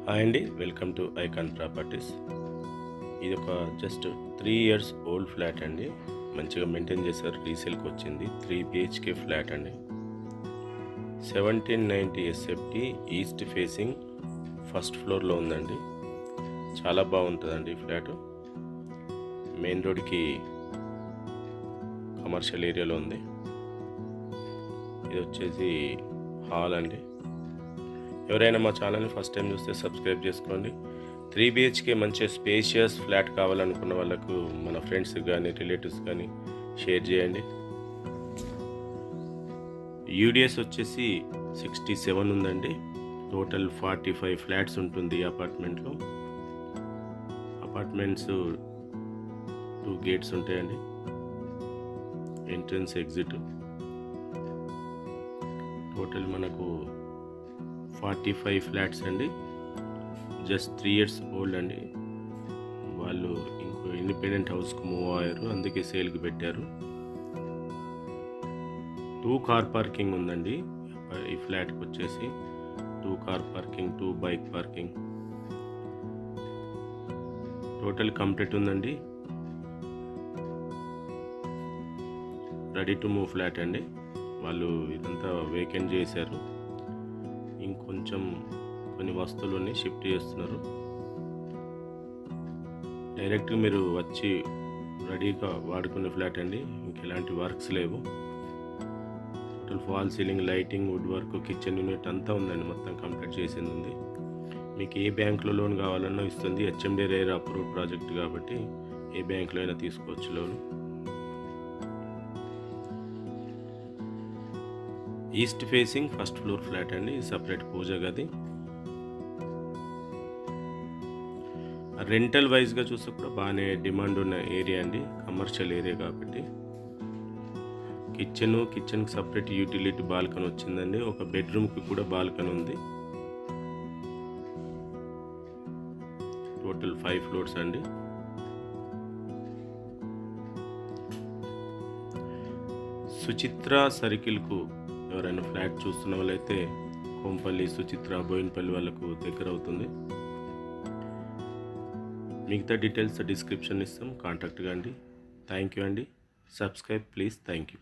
Hi అండి, welcome to icon properties. ఇది ఒక జస్ట్ 3 ఇయర్స్ ఓల్డ్ ఫ్లాట్ అండి. మంచిగా మెయింటైన్ చేశారు. రీసేల్కి వచ్చింది. 3 బిహెచ్కే ఫ్లాట్ అండి. 1790 ఎస్ఎఫ్టీ ఈస్ట్ ఫేసింగ్ ఫస్ట్ ఫ్లోర్లో ఉందండి. చాలా బాగుంటుందండి ఈ ఫ్లాట్. మెయిన్ రోడ్కి కమర్షియల్ ఏరియాలో ఉంది. ఇది వచ్చేసి హాల్ అండి. ఎవరైనా మా ఛానల్ని ఫస్ట్ టైం చూస్తే సబ్స్క్రైబ్ చేసుకోండి. 3 బిహెచ్కే మంచి స్పేషియస్ ఫ్లాట్ కావాలనుకున్న వాళ్ళకు మన ఫ్రెండ్స్ కానీ రిలేటివ్స్ కానీ షేర్ చేయండి. యూడిఎస్ వచ్చేసి 67 ఉందండి. టోటల్ 45 ఫ్లాట్స్ ఉంటుంది ఈ అపార్ట్మెంట్లో. అపార్ట్మెంట్స్ 2 గేట్స్ ఉంటాయండి, ఎంట్రన్స్ ఎగ్జిట్. టోటల్ మనకు 45 ఫ్లాట్స్ అండి. జస్ట్ 3 ఇయర్స్ ఓల్డ్ అండి. వాళ్ళు ఇంకో ఇండిపెండెంట్ హౌస్కి మూవ్ అయ్యారు, అందుకే సేల్కి పెట్టారు. 2 కార్ పార్కింగ్ ఉందండి ఈ ఫ్లాట్కి వచ్చేసి. 2 car parking, 2 bike parking. Total complete ఉందండి. రెడీ టు మూవ్ ఫ్లాట్ అండి. వాళ్ళు ఇదంతా వేకెంట్ చేశారు. ఇంకొంచెం కొన్ని వస్తువులని షిఫ్ట్ చేస్తున్నారు. డైరెక్ట్గా మీరు వచ్చి రెడీగా వాడుకునే ఫ్లాట్ అండి. ఇంకెలాంటి వర్క్స్ లేవు. Total fall ceiling, lighting, wood work, kitchen unit అంతా ఉందండి. మొత్తం కంప్లీట్ చేసింది ఉంది. మీకు ఏ బ్యాంకులో లోన్ కావాలన్నా ఇస్తుంది. హెచ్ఎండి రేర్ అప్రూవ్ ప్రాజెక్ట్ కాబట్టి ఏ బ్యాంకులో అయినా తీసుకోవచ్చు loan. East facing first floor flat అండి. సపరేట్ పూజ గది. రెంటల్ వైజ్గా చూస్తే కూడా బాగానే డిమాండ్ ఉన్న ఏరియా అండి. కమర్షియల్ ఏరియా కాబట్టి. కిచెన్కి సపరేట్ యూటిలిటీ బాల్కనీ వచ్చిందండి. ఒక బెడ్రూమ్కి కూడా బాల్కనీ ఉంది. టోటల్ 5 ఫ్లోర్స్ అండి. సుచిత్ర సర్కిల్కు ఎవరైనా ఫ్లాట్ చూస్తున్న వాళ్ళైతే కొంపల్లి, సుచిత్ర, బోయినపల్లి వాళ్ళకు దగ్గర అవుతుంది. మిగతా డీటెయిల్స్ డిస్క్రిప్షన్ ఇస్తాం, కాంటాక్ట్ కాండి. థ్యాంక్ యూ అండి. Subscribe please. Thank you.